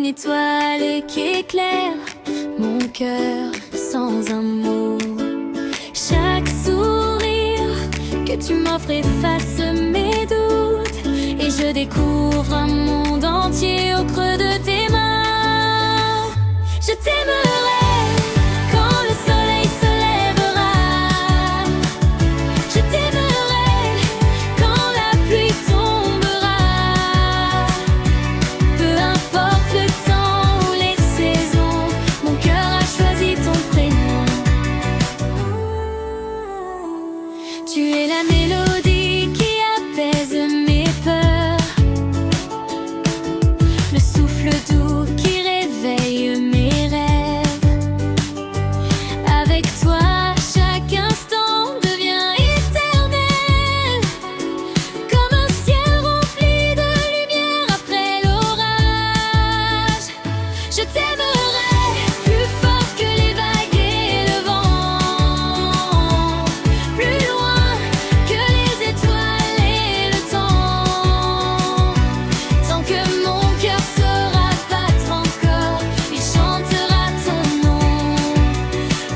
une étoile qui éclaire mon cœur sans un mot. Chaque sourire que tu m'offres efface mes doutes, et je découvre un monde entier au creux de tes mains. Je t'aimerai quand le soleil se lèvera. Je t'aimerai quand la pluie tombera. Peu importe le temps ou les saisons, mon cœur a choisi ton prénom. Tu es la mélodie qui apaise mes peurs, le souffle doux qui réveille mes rêves. Avec toi, chaque instant devient éternel, comme un ciel rempli de lumière après l'orage. Je t'aimerai plus fort que les vagues et le vent, plus loin que les étoiles et le temps. Tant que mon cœur saura battre encore, il chantera ton nom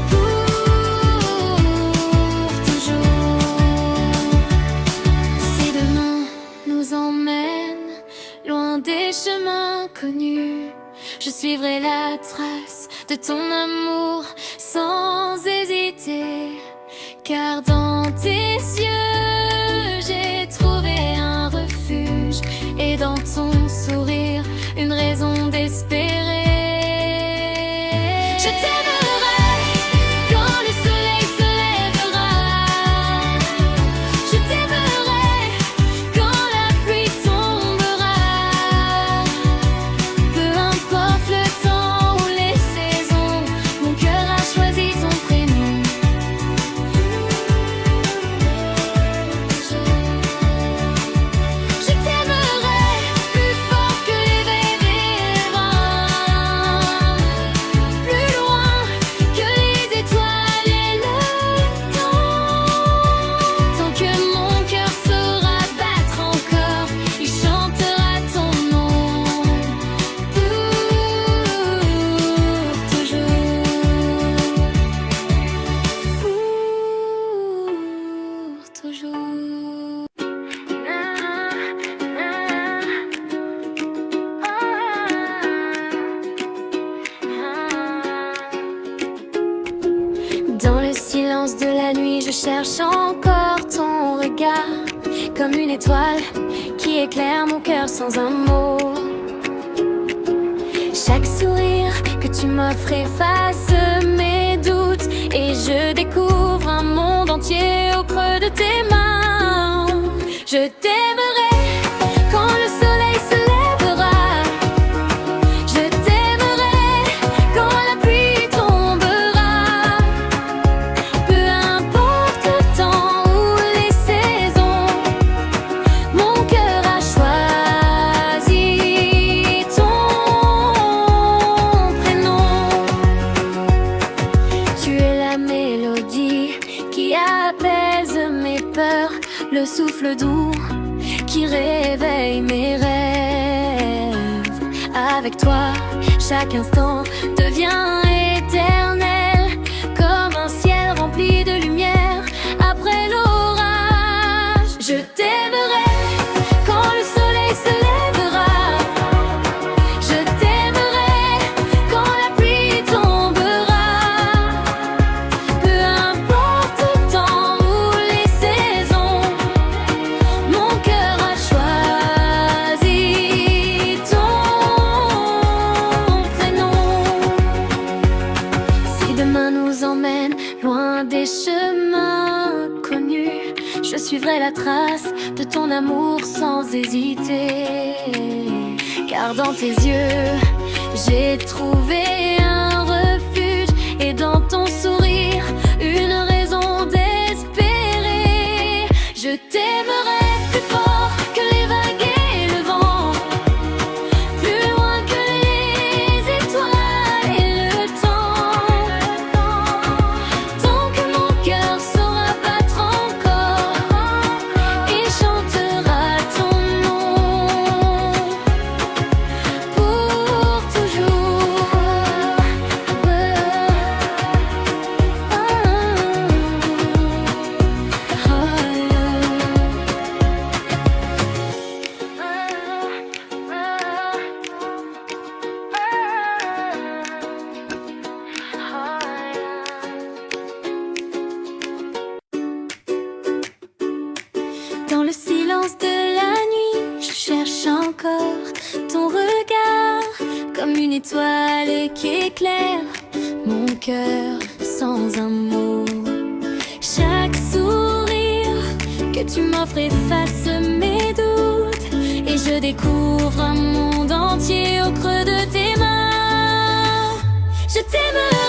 pour toujours. Si demain nous emmène loin des chemins connus, je suivrai la trace de ton amour sans hésiter. Car dans tes yeux, j'ai trouvé un refuge, et dans ton sourire, une raison d'espérer. Je t'aimerai quand le soleil se lèvera. Je t'aimerai quand la pluie tombera. Peu importe le temps ou les saisons, mon cœur a choisi ton prénom. Je t'aimerai plus fort que les vagues et le vent, plus loin que les étoiles et le temps. Tant que mon cœur saura battre encore, il chantera ton nom pour toujours. Pour toujours. Dans le silence de la nuit, je cherche encore ton regard, comme une étoile qui éclaire mon cœur sans un mot. Chaque sourire que tu m'offres efface mes doutes, et je découvre un monde entier au creux de tes mains. Je t'aimerai quand le soleil se lèvera. Je t'aimerai quand la pluie tombera. Peu importe le temps ou les saisons, mon cœur a choisi ton prénom. Tu es la mélodie qui apaise mes peurs, le souffle doux qui réveille mes rêves. Avec toi, chaque instant devient éternel, comme un ciel rempli de lumière après l'orage. Je t'aimerai quand le soleil se lèvera. Je t'aimerai quand la pluie tombera. Peu importe le temps ou les saisons, mon cœur a choisi ton prénom. Si demain nous emmène loin des chemins connus, je suivrai la trace de ton amour sans hésiter. Car dans tes yeux, j'ai trouvé un refuge, et dans ton sourire, une raison d'espérer. Je t'aimerai plus fort que les vagues et le vent, plus loin que les étoiles et le temps. Tant que mon cœur saura battre encore, il chantera ton nom pour toujours. Dans le silence de la nuit, je cherche encore ton regard, comme une étoile qui éclaire mon cœur sans un mot. Chaque sourire que tu m'offres efface mes doutes, et je découvre un monde entier au creux de tes mains. Je t'aimerai.